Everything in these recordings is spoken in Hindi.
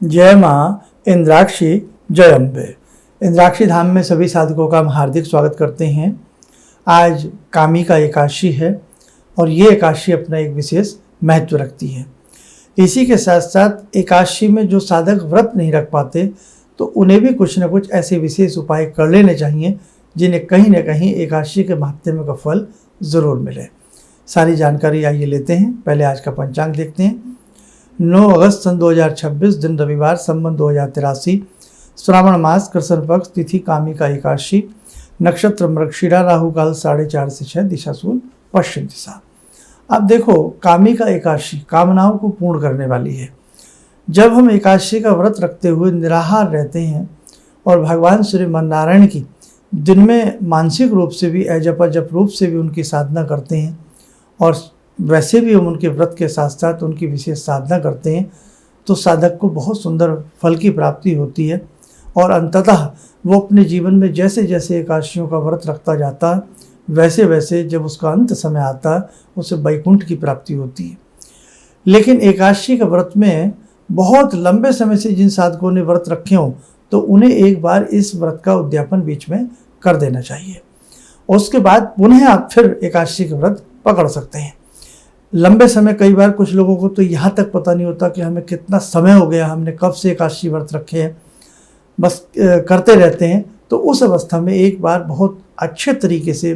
जय माँ इंद्राक्षी, जय अम्बे। इंद्राक्षी धाम में सभी साधकों का हम हार्दिक स्वागत करते हैं। आज कामिका एकादशी है और ये एकादशी अपना एक विशेष महत्व रखती है। इसी के साथ साथ एकादशी में जो साधक व्रत नहीं रख पाते तो उन्हें भी कुछ न कुछ ऐसे विशेष उपाय कर लेने चाहिए जिन्हें कहीं न कहीं एकादशी के महात्म्य का फल ज़रूर मिले। सारी जानकारी आइए लेते हैं। पहले आज का पंचांग देखते हैं। 9 अगस्त सन 2026, दिन रविवार, संवत 2083, श्रावण मास, कृष्ण पक्ष, तिथि कामिका एकादशी, नक्षत्र मृगशिरा, राहु काल 4:30 से 6, दिशा सूल पश्चिम दिशा। अब देखो, कामिका एकादशी कामनाओं को पूर्ण करने वाली है। जब हम एकादशी का व्रत रखते हुए निराहार रहते हैं और भगवान श्री नारायण की दिन में मानसिक रूप से भी अजप रूप से भी उनकी साधना करते हैं और वैसे भी हम उनके व्रत के साथ साथ उनकी विशेष साधना करते हैं तो साधक को बहुत सुंदर फल की प्राप्ति होती है और अंततः वो अपने जीवन में जैसे जैसे एकादशियों का व्रत रखता जाता है वैसे वैसे जब उसका अंत समय आता है उसे वैकुंठ की प्राप्ति होती है। लेकिन एकादशी के व्रत में बहुत लंबे समय से जिन साधकों ने व्रत रखे हों तो उन्हें एक बार इस व्रत का उद्यापन बीच में कर देना चाहिए। उसके बाद पुनः आप फिर एकादशी का व्रत पकड़ सकते हैं। लंबे समय, कई बार कुछ लोगों को तो यहाँ तक पता नहीं होता कि हमें कितना समय हो गया, हमने कब से एकादशी व्रत रखे हैं, बस करते रहते हैं। तो उस अवस्था में एक बार बहुत अच्छे तरीके से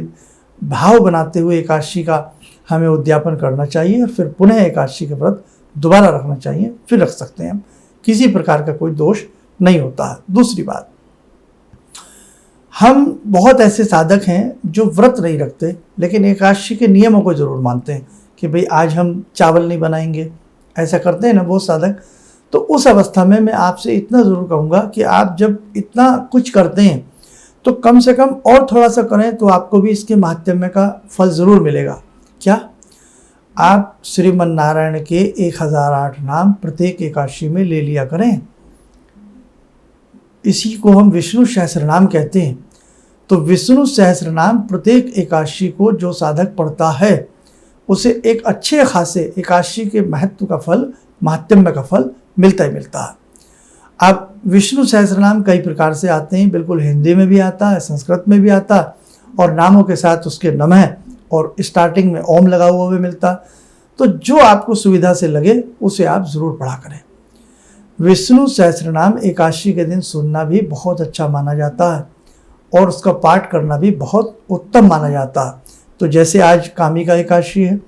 भाव बनाते हुए एकादशी का हमें उद्यापन करना चाहिए और फिर पुनः एकादशी का व्रत दोबारा रखना चाहिए, फिर रख सकते हैं हम। किसी प्रकार का कोई दोष नहीं होता है। दूसरी बात, हम बहुत ऐसे साधक हैं जो व्रत नहीं रखते लेकिन एकादशी के नियमों को जरूर मानते हैं कि भाई आज हम चावल नहीं बनाएंगे, ऐसा करते हैं ना बहुत साधक। तो उस अवस्था में मैं आपसे इतना ज़रूर कहूँगा कि आप जब इतना कुछ करते हैं तो कम से कम और थोड़ा सा करें तो आपको भी इसके महात्म्य का फल ज़रूर मिलेगा। क्या? आप श्रीमन नारायण के 1008 नाम प्रत्येक एकादशी में ले लिया करें। इसी को हम विष्णु सहस्रनाम कहते हैं। तो विष्णु सहस्रनाम प्रत्येक एकादशी को जो साधक पढ़ता है उसे एक अच्छे खासे एकादशी के महत्व का फल, महात्म्य का फल मिलता ही मिलता है। अब विष्णु सहस्रनाम कई प्रकार से आते हैं, बिल्कुल हिंदी में भी आता है, संस्कृत में भी आता है और नामों के साथ उसके नमः और स्टार्टिंग में ओम लगा हुआ भी मिलता। तो जो आपको सुविधा से लगे उसे आप ज़रूर पढ़ा करें। विष्णु सहस्रनाम एकादशी के दिन सुनना भी बहुत अच्छा माना जाता है और उसका पाठ करना भी बहुत उत्तम माना जाता है। तो जैसे आज कामिका एकादशी है,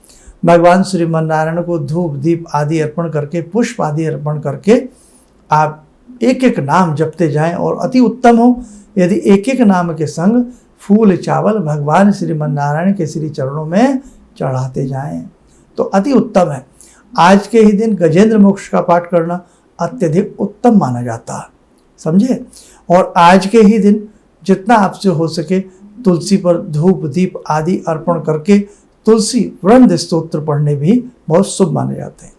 भगवान श्रीमन नारायण को धूप दीप आदि अर्पण करके, पुष्प आदि अर्पण करके आप एक एक नाम जपते जाएं और अति उत्तम हो यदि एक एक नाम के संग फूल चावल भगवान श्रीमन नारायण के श्री चरणों में चढ़ाते जाएं तो अति उत्तम है। आज के ही दिन गजेंद्र मोक्ष का पाठ करना अत्यधिक उत्तम माना जाता है, समझे। और आज के ही दिन जितना आपसे हो सके तुलसी पर धूप दीप आदि अर्पण करके तुलसी वृंद स्तोत्र पढ़ने भी बहुत शुभ माने जाते हैं।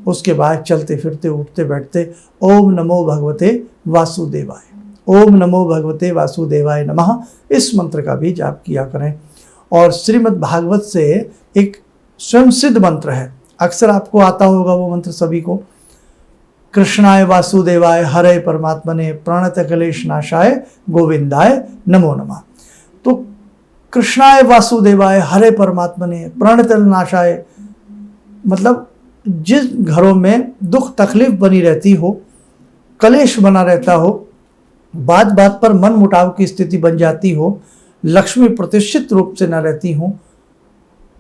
उसके बाद चलते फिरते उठते बैठते ओम नमो भगवते वासुदेवाय, ओम नमो भगवते वासुदेवाय नमः, इस मंत्र का भी जाप किया करें। और श्रीमद् भागवत से एक स्वयं सिद्ध मंत्र है, अक्सर आपको आता होगा वो मंत्र सभी को, कृष्णाय वासुदेवाय हरे परमात्मने प्रणत क्लेश नाशाय गोविंदाय नमो नमः। तो कृष्णाय वासुदेवाय हरे परमात्मने प्रणत नाशाय मतलब जिस घरों में दुख तकलीफ बनी रहती हो, कलेश बना रहता हो, बात बात पर मन मुटाव की स्थिति बन जाती हो, लक्ष्मी प्रतिष्ठित रूप से न रहती हो,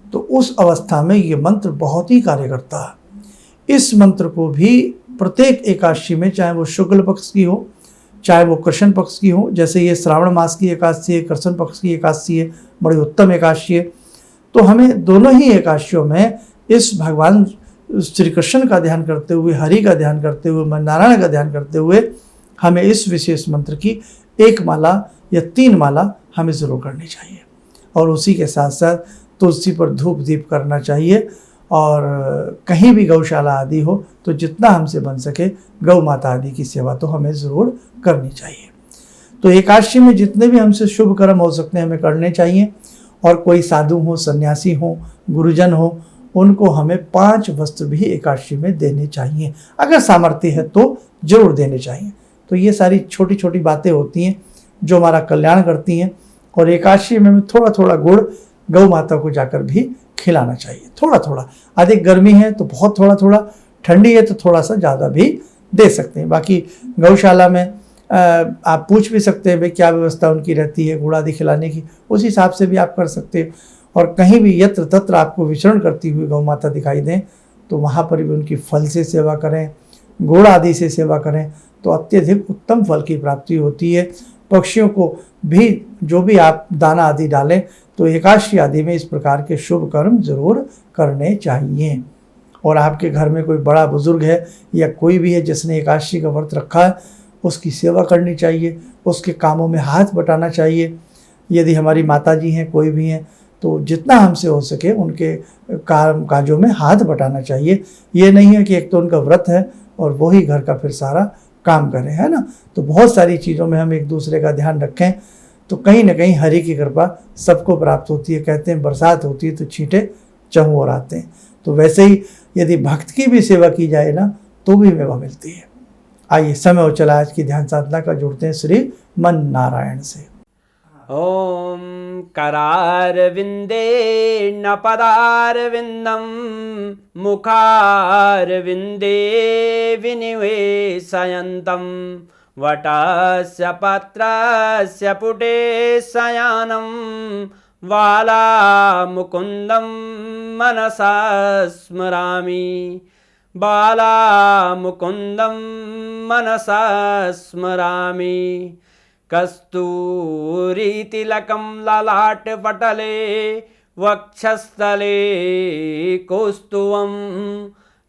तो उस अवस्था में ये मंत्र बहुत ही कार्य करता है। इस मंत्र को भी प्रत्येक एकादशी में, चाहे वो शुक्ल पक्ष की हो चाहे वो कृष्ण पक्ष की हो, जैसे ये श्रावण मास की एकादशी है, कृष्ण पक्ष की एकादशी है, बड़ी उत्तम एकादशी है, तो हमें दोनों ही एकादशियों में इस भगवान श्री कृष्ण का ध्यान करते हुए, हरि का ध्यान करते हुए, नारायण का ध्यान करते हुए हमें इस विशेष मंत्र की 1 माला या 3 माला हमें ज़रूर करनी चाहिए। और उसी के साथ साथ तुलसी पर धूप दीप करना चाहिए और कहीं भी गौशाला आदि हो तो जितना हमसे बन सके गौ माता आदि की सेवा तो हमें ज़रूर करनी चाहिए। तो एकादशी में जितने भी हमसे शुभ कर्म हो सकते हैं हमें करने चाहिए। और कोई साधु हो, सन्यासी हो, गुरुजन हो, उनको हमें 5 वस्त्र भी एकादशी में देने चाहिए। अगर सामर्थ्य है तो जरूर देने चाहिए। तो ये सारी छोटी छोटी बातें होती हैं जो हमारा कल्याण करती हैं। और एकादशी में थोड़ा थोड़ा गुड़ गौ माता को जाकर भी खिलाना चाहिए, थोड़ा थोड़ा। अधिक गर्मी है तो बहुत थोड़ा थोड़ा, ठंडी है तो थोड़ा सा ज़्यादा भी दे सकते हैं। बाकी गौशाला में आप पूछ भी सकते हैं भाई क्या व्यवस्था उनकी रहती है गुड़ आदि खिलाने की, उस हिसाब से भी आप कर सकते हैं। और कहीं भी यत्र तत्र आपको विचरण करती हुई गौ माता दिखाई दें तो वहाँ पर भी उनकी फल से सेवा करें, गुड़ आदि से सेवा करें तो अत्यधिक उत्तम फल की प्राप्ति होती है। पक्षियों को भी जो भी आप दाना आदि डालें तो एकादशी आदि में इस प्रकार के शुभ कर्म जरूर करने चाहिए। और आपके घर में कोई बड़ा बुजुर्ग है या कोई भी है जिसने एकादशी का व्रत रखा है, उसकी सेवा करनी चाहिए, उसके कामों में हाथ बटाना चाहिए। यदि हमारी माता जी हैं, कोई भी हैं, तो जितना हमसे हो सके उनके काम काजों में हाथ बटाना चाहिए। ये नहीं है कि एक तो उनका व्रत है और वही घर का फिर सारा काम करें, है ना। तो बहुत सारी चीज़ों में हम एक दूसरे का ध्यान रखें तो कहीं ना कहीं हरि की कृपा सबको प्राप्त होती है। कहते हैं बरसात होती है तो छींटे चहुं ओर आते हैं। तो वैसे ही यदि भक्त की भी सेवा की जाए ना तो भी मेवा मिलती है। आइए समय हो चला आज की ध्यान साधना का, जुड़ते हैं श्री मन नारायण से। ओम करारविंदे न पदारविंदम मुखारविंदे विनिवेशयन्तं वटस्य पत्रस्य पुटे शयानं बालामुकुन्दं मनसा स्मरामि, बालामुकुन्दं मनसा स्मरामि। कस्तूरीतिलकं ललाटपटले वक्षस्थले कौस्तुभं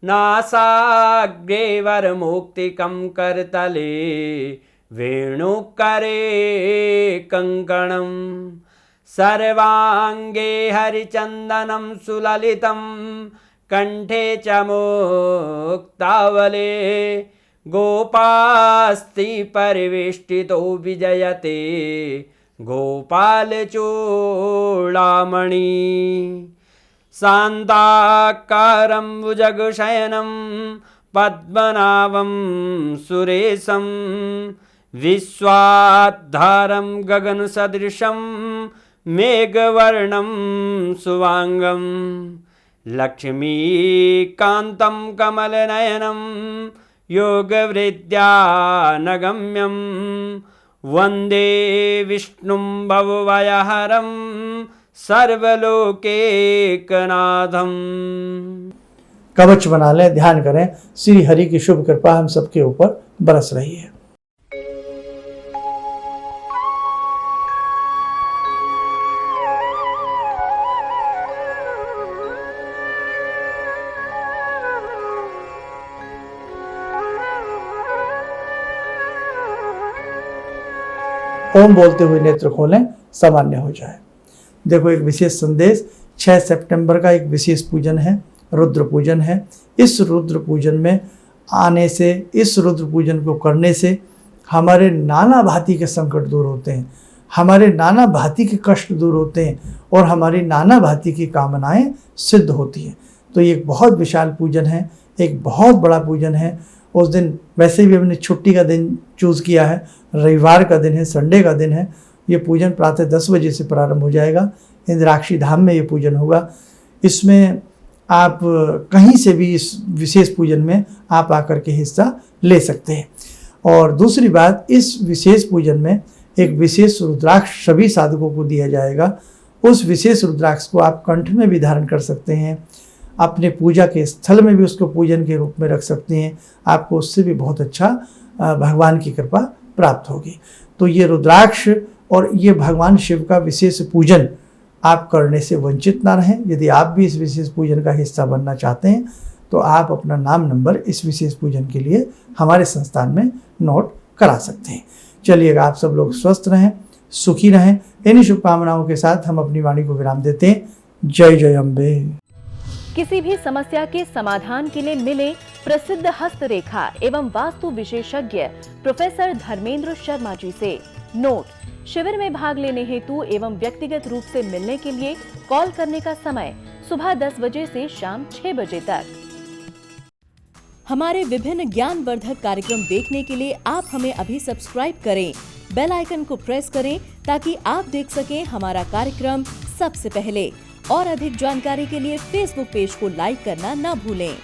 नासाग्रे वरमौक्तिकं करतले वेणुकरे कङ्कणं सर्वाङ्गे हरिचन्दनं सुललितं कंठे च मुक्तावले गोपास्ति परिवेष्टितो विजयते गोपालचूडामणि शान्ताकारं भुजगशयनं पद्मनाभं सुरेशं विश्वाधारं गगनसदृशं मेघवर्णं शुभांगं लक्ष्मीकान्तं कमलनयनं योगवृद्ध्यानगम्यं वन्दे विष्णुं भवभयहरं सर्वलोकैकनाथं। कवच बना लें, ध्यान करें, श्री हरि की शुभ कृपा हम सबके ऊपर बरस रही है। ओम बोलते हुए नेत्र खोलें, सामान्य हो जाए। देखो एक विशेष संदेश, 6 सितंबर का एक विशेष पूजन है, रुद्र पूजन है। इस रुद्र पूजन में आने से, इस रुद्र पूजन को करने से हमारे नाना भांति के संकट दूर होते हैं, हमारे नाना भांति के कष्ट दूर होते हैं और हमारी नाना भांति की कामनाएं सिद्ध होती हैं। तो ये एक बहुत विशाल पूजन है, एक बहुत बड़ा पूजन है। उस दिन वैसे भी हमने छुट्टी का दिन चूज़ किया है, रविवार का दिन है, संडे का दिन है। ये पूजन प्रातः 10 बजे से प्रारंभ हो जाएगा। इंद्राक्षी धाम में ये पूजन होगा। इसमें आप कहीं से भी इस विशेष पूजन में आप आकर के हिस्सा ले सकते हैं। और दूसरी बात, इस विशेष पूजन में एक विशेष रुद्राक्ष सभी साधकों को दिया जाएगा। उस विशेष रुद्राक्ष को आप कंठ में भी धारण कर सकते हैं, अपने पूजा के स्थल में भी उसको पूजन के रूप में रख सकते हैं। आपको उससे भी बहुत अच्छा भगवान की कृपा प्राप्त होगी। तो ये रुद्राक्ष और ये भगवान शिव का विशेष पूजन आप करने से वंचित ना रहें। यदि आप भी इस विशेष पूजन का हिस्सा बनना चाहते हैं तो आप अपना नाम नंबर इस विशेष पूजन के लिए हमारे संस्थान में नोट करा सकते हैं। चलिएगा, आप सब लोग स्वस्थ रहें, सुखी रहें। इन्हीं शुभकामनाओं के साथ हम अपनी वाणी को विराम देते हैं। जय जय अम्बे। किसी भी समस्या के समाधान के लिए मिले प्रसिद्ध हस्तरेखा एवं वास्तु विशेषज्ञ प्रोफेसर धर्मेंद्र शर्मा जी से। नोट: शिविर में भाग लेने हेतु एवं व्यक्तिगत रूप से मिलने के लिए कॉल करने का समय सुबह 10 बजे से शाम 6 बजे तक। हमारे विभिन्न ज्ञानवर्धक कार्यक्रम देखने के लिए आप हमें अभी सब्सक्राइब करें, बेल आइकन को प्रेस करें ताकि आप देख सकें हमारा कार्यक्रम सबसे पहले। और अधिक जानकारी के लिए फेसबुक पेज को लाइक करना न भूलें।